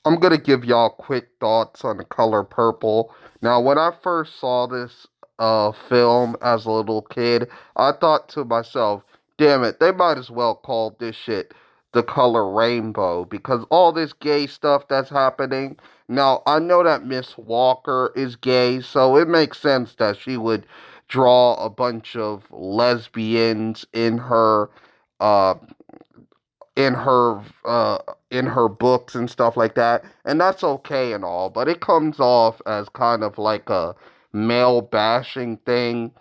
I'm gonna give y'all quick thoughts on The Color Purple. Now, when I first saw this film as a little kid, I thought to myself, damn it, they might as well call this shit The Color Rainbow because all this gay stuff that's happening. Now, I know that Miss Walker is gay, so it makes sense that she would draw a bunch of lesbians uh in her uh in her books and stuff like that, and that's okay and all, but it comes off as kind of like a male bashing thing.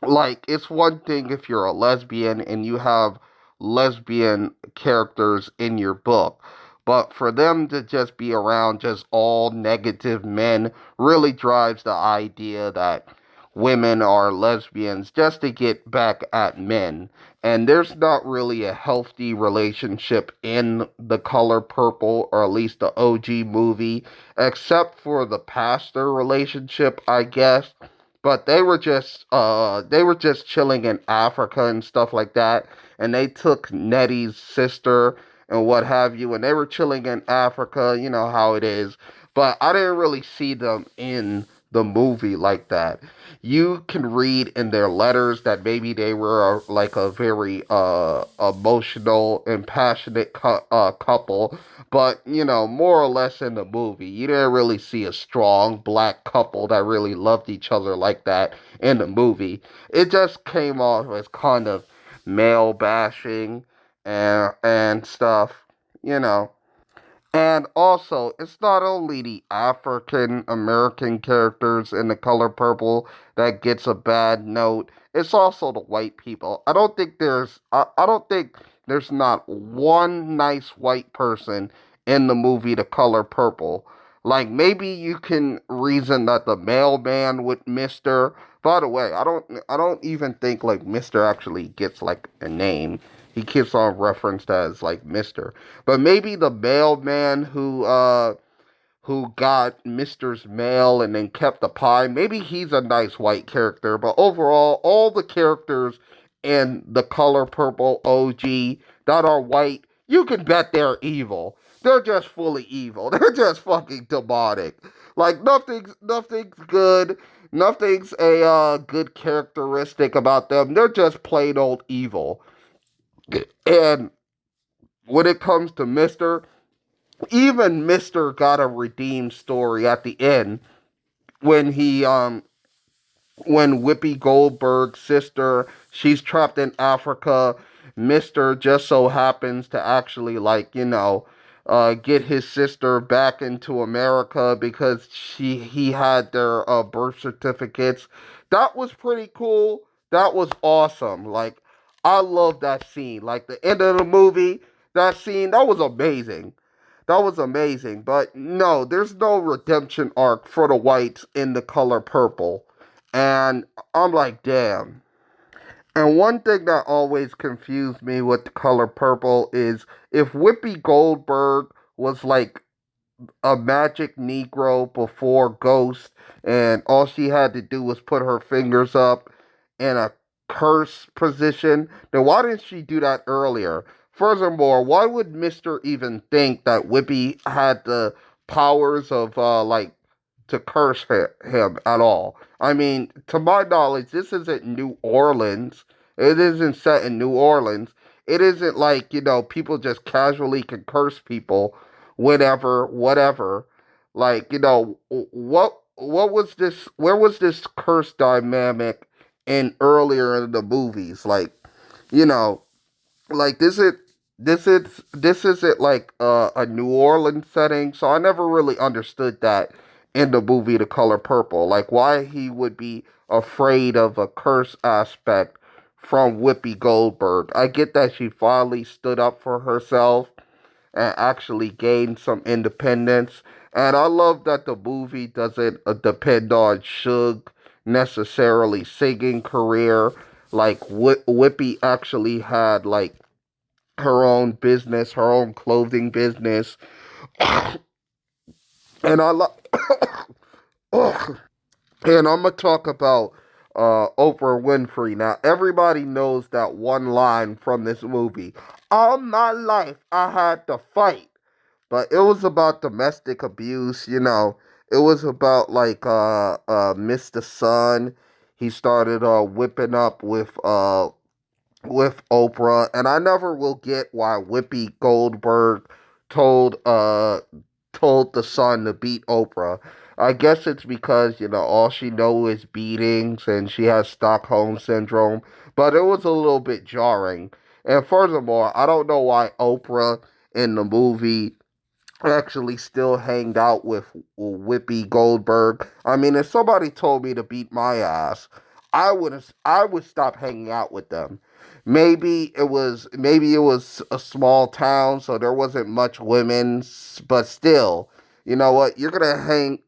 Like, it's one thing if you're a lesbian and you have lesbian characters in your book, but for them to just be around just all negative men really drives the idea that women are lesbians just to get back at men. And there's not really a healthy relationship in The Color Purple, or at least the OG movie, except for the pastor relationship, I guess. But they were just chilling in Africa and stuff like that, and they took Nettie's sister and what have you, and they were chilling in Africa, you know how it is. But I didn't really see them in the movie like that. You can read in their letters that maybe they were like a very emotional and passionate couple, but, more or less in the movie, you didn't really see a strong black couple that really loved each other like that in the movie. It just came off as kind of male bashing and stuff, you know. And also, it's not only the African American characters in The Color Purple that gets a bad note. It's also the white people. I don't think there's not one nice white person in the movie The Color Purple. Like, maybe you can reason that the mailman with Mister. By the way, I don't even think like Mister actually gets like a name. He keeps on referenced as like Mister. But maybe the mailman who got Mister's mail and then kept the pie, maybe he's a nice white character. But overall, all the characters in The Color Purple OG that are white, you can bet they're evil. They're just fully evil. They're just fucking demonic. Like, nothing's good. Nothing's a good characteristic about them. They're just plain old evil. And when it comes to Mister, even Mister got a redeemed story at the end when when Whoopi Goldberg's sister, she's trapped in Africa. Mister just so happens to actually, like, get his sister back into America because he had their birth certificates. That was pretty cool. That was awesome. Like, I love that scene. Like, the end of the movie, that scene, that was amazing. That was amazing. But no, there's no redemption arc for the whites in The Color Purple. And I'm like, damn. And one thing that always confused me with The Color Purple is if Whoopi Goldberg was like a magic Negro before Ghost, and all she had to do was put her fingers up in a curse position, then why didn't she do that earlier? Furthermore, why would Mister even think that Whoopi had the powers of like to curse him at all? I mean, to my knowledge, this isn't New Orleans. It isn't set in New Orleans. It isn't like, people just casually can curse people whenever, whatever. Like, what was this? Where was this curse dynamic in earlier in the movies? Like, you know, like this isn't like a New Orleans setting, so I never really understood that in the movie The Color Purple. Like, why he would be afraid of a curse aspect from Whoopi Goldberg. I get that she finally stood up for herself and actually gain some independence. And I love that the movie doesn't depend on Suge necessarily singing career. Like, Whippy actually had like her own business, her own clothing business, and I like. And I'm gonna talk about Oprah Winfrey. Now, everybody knows that one line from this movie. All my life, I had to fight. but it was about domestic abuse. It was about like Mr. Sun. He started whipping up with Oprah, and I never will get why Whoopi Goldberg told uh told the son to beat Oprah. I guess it's because all she knows is beatings and she has Stockholm syndrome, but it was a little bit jarring. And furthermore, I don't know why Oprah in the movie actually still hanged out with Whoopi Goldberg. I mean, if somebody told me to beat my ass, I would stop hanging out with them. Maybe it was a small town, so there wasn't much women, but still, you know what? You're gonna hang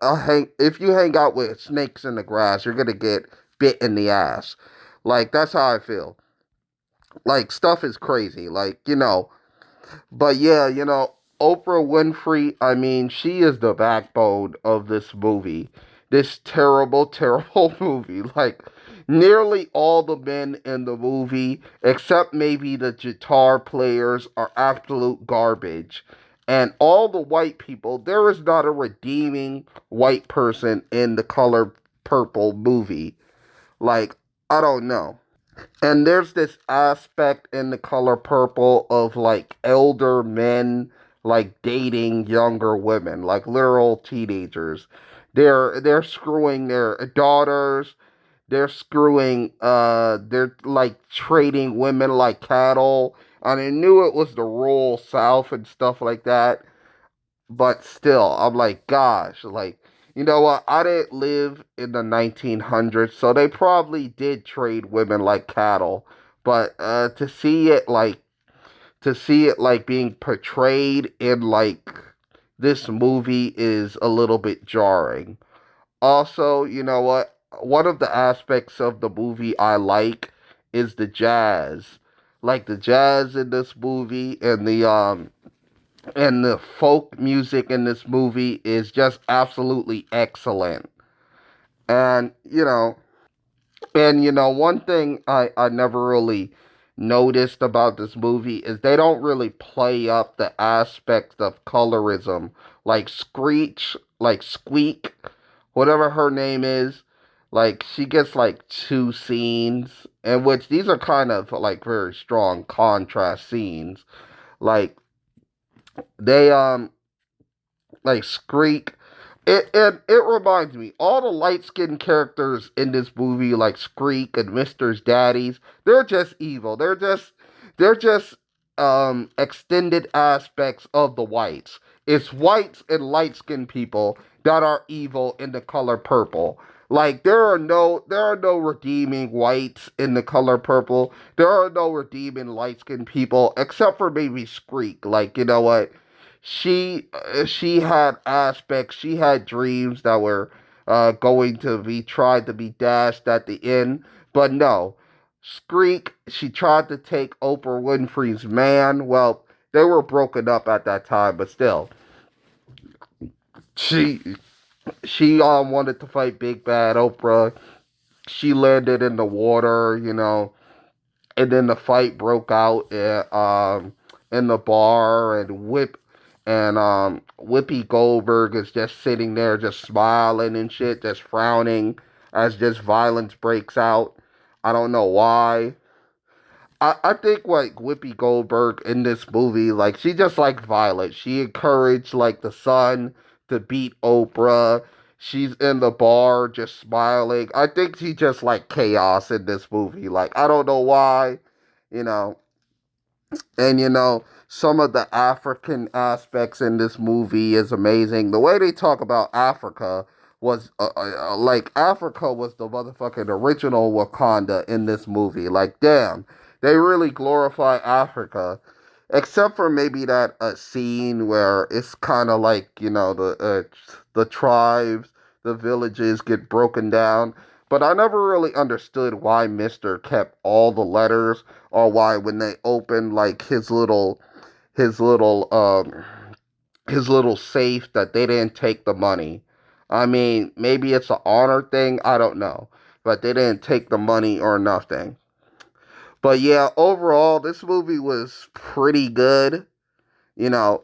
if you hang out with snakes in the grass, you're gonna get bit in the ass. Like that's how I feel. Like stuff is crazy. But yeah, Oprah Winfrey, I mean, she is the backbone of this movie. This terrible, terrible movie. Like, nearly all the men in the movie, except maybe the guitar players, are absolute garbage. And all the white people, there is not a redeeming white person in the Color Purple movie. Like, I don't know. And there's this aspect in The Color Purple of like elder men like dating younger women, like literal teenagers. They're screwing their daughters, they're like trading women like cattle. And I knew it was the rural South and stuff like that, but still, I'm like, gosh, like, you know what? I didn't live in the 1900s, so they probably did trade women like cattle. But to see it like being portrayed in like this movie is a little bit jarring. Also, you know what? One of the aspects of the movie I like is the jazz. Like the jazz in this movie and the folk music in this movie is just absolutely excellent. And one thing I never really noticed about this movie is they don't really play up the aspects of colorism, like Squeak, whatever her name is. Like she gets like two scenes, in which these are kind of like very strong contrast scenes. Like they like Screek. It reminds me, all the light skinned characters in this movie, like Screek and Mister's daddies, they're just evil. They're just extended aspects of the whites. It's whites and light skinned people that are evil in The Color Purple. Like there are no redeeming whites in The Color Purple. There are no redeeming light skinned people except for maybe Screek. Like, you know what? She had aspects, she had dreams that were going to be tried to be dashed at the end, but no. Screek, she tried to take Oprah Winfrey's man. Well, they were broken up at that time, but still, she she wanted to fight Big Bad Oprah. She landed in the water, and then the fight broke out in the bar, and Whoopi Goldberg is just sitting there, just smiling and shit, just frowning as just violence breaks out. I don't know why. I think like Whoopi Goldberg in this movie, like she just liked violence. She encouraged like the son to beat Oprah. She's in the bar just smiling. I think she just like chaos in this movie. Like I don't know why, you know. And some of the African aspects in this movie is amazing. The way they talk about Africa was like Africa was the motherfucking original Wakanda in this movie. Like, damn, they really glorify Africa, except for maybe that scene where it's kind of like the tribes, the villages get broken down. But I never really understood why Mister kept all the letters, or why when they opened like his little his little safe, that they didn't take the money. I mean, maybe it's an honor thing, I don't know. But they didn't take the money or nothing. But yeah, overall this movie was pretty good. You know,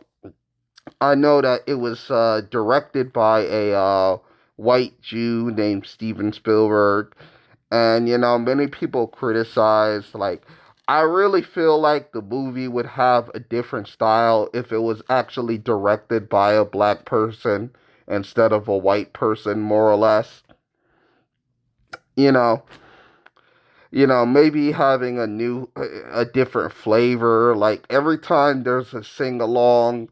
I know that it was directed by a white Jew named Steven Spielberg, and many people criticize like. I really feel like the movie would have a different style if it was actually directed by a black person instead of a white person, more or less. You know, maybe having a different flavor. Like every time there's a sing along,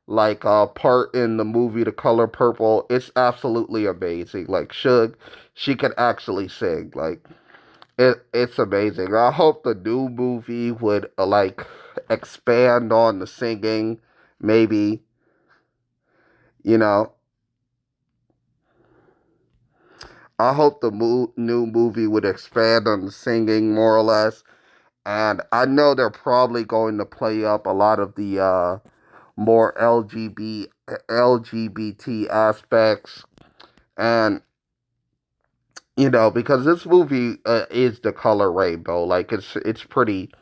like part in the movie The Color Purple, it's absolutely amazing. Like Suge, she can actually sing. Like it's amazing. I hope the new movie would like expand on the singing, maybe, you know. I hope the new movie would expand on the singing more or less. And I know they're probably going to play up a lot of the more LGBT aspects. And, because this movie is The Color Rainbow. Like, it's pretty.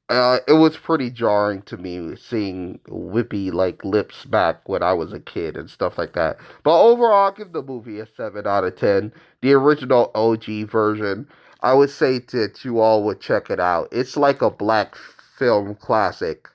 It was pretty jarring to me seeing Whippy like lip smack when I was a kid and stuff like that. But overall, I'll give the movie a 7 out of 10. The original OG version, I would say that you all would check it out. It's like a black film classic.